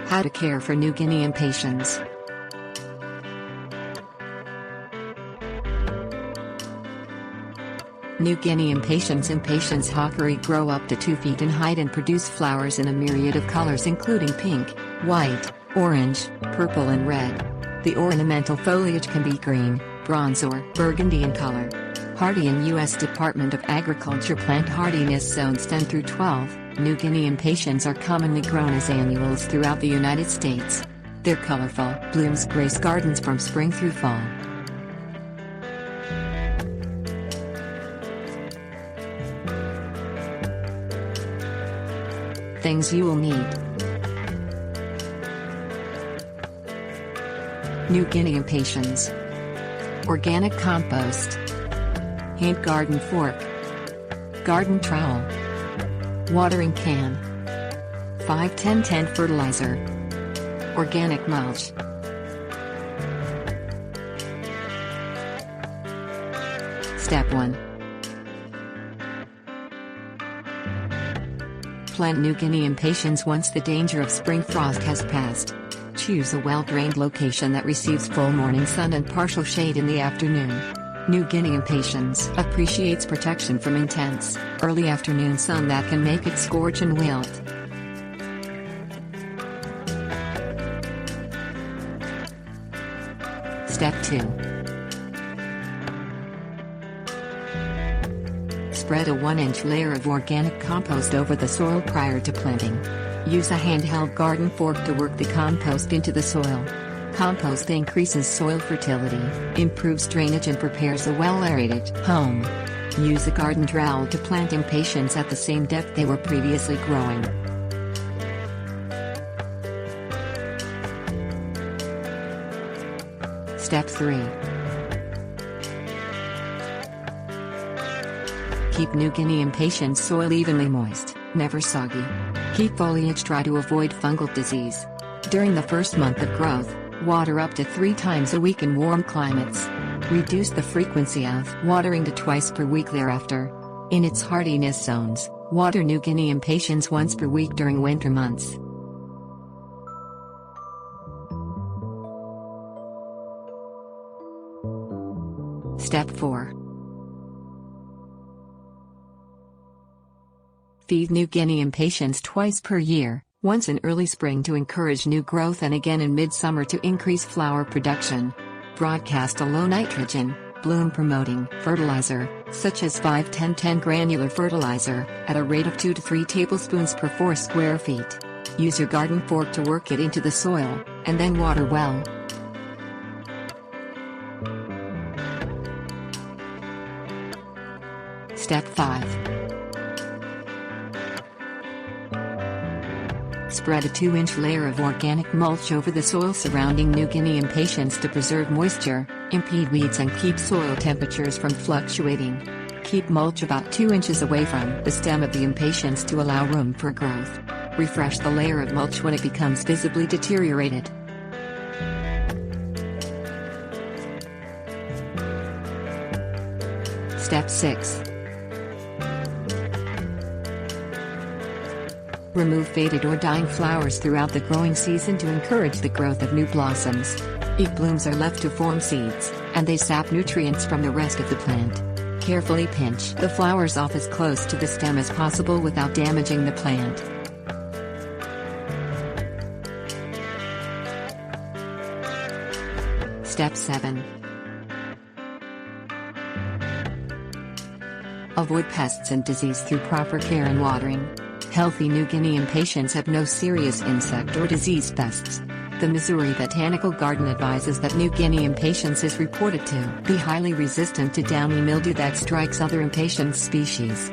How to care for New Guinea Impatiens. New Guinea Impatiens hawkeri grow up to 2 feet in height and produce flowers in a myriad of colors including pink, white, orange, purple and red. The ornamental foliage can be green, bronze or burgundy in color. Hardy in U.S. Department of Agriculture plant hardiness zones 10 through 12, New Guinea Impatiens are commonly grown as annuals throughout the United States. Their colorful blooms grace gardens from spring through fall. Things you will need. New Guinea Impatiens. Organic compost. Hand garden fork. Garden trowel. Watering can. 5-10-10 fertilizer. Organic mulch. Step 1. Plant New Guinea Impatiens once the danger of spring frost has passed. Choose a well-drained location that receives full morning sun and partial shade in the afternoon. New Guinea Impatiens appreciates protection from intense, early afternoon sun that can make it scorch and wilt. Step 2. Spread a 1-inch layer of organic compost over the soil prior to planting. Use a handheld garden fork to work the compost into the soil. Compost increases soil fertility, improves drainage and prepares a well-aerated home. Use a garden trowel to plant impatiens at the same depth they were previously growing. Step 3. Keep New Guinea Impatiens soil evenly moist, never soggy. Keep foliage dry to avoid fungal disease. During the first month of growth, water up to 3 times a week in warm climates. Reduce the frequency of watering to twice per week thereafter. In its hardiness zones, water New Guinea Impatiens once per week during winter months. Step 4. Feed New Guinea Impatiens twice per year, once in early spring to encourage new growth and again in midsummer to increase flower production. Broadcast a low nitrogen, bloom-promoting fertilizer, such as 5-10-10 granular fertilizer, at a rate of 2 to 3 tablespoons per 4 square feet. Use your garden fork to work it into the soil, and then water well. Step 5. Spread a 2-inch layer of organic mulch over the soil surrounding New Guinea Impatiens to preserve moisture, impede weeds and keep soil temperatures from fluctuating. Keep mulch about 2 inches away from the stem of the impatiens to allow room for growth. Refresh the layer of mulch when it becomes visibly deteriorated. Step 6. Remove faded or dying flowers throughout the growing season to encourage the growth of new blossoms. If blooms are left to form seeds, and they sap nutrients from the rest of the plant. Carefully pinch the flowers off as close to the stem as possible without damaging the plant. Step 7. Avoid pests and disease through proper care and watering. Healthy New Guinea Impatiens have no serious insect or disease pests. The Missouri Botanical Garden advises that New Guinea Impatiens is reported to be highly resistant to downy mildew that strikes other impatiens species.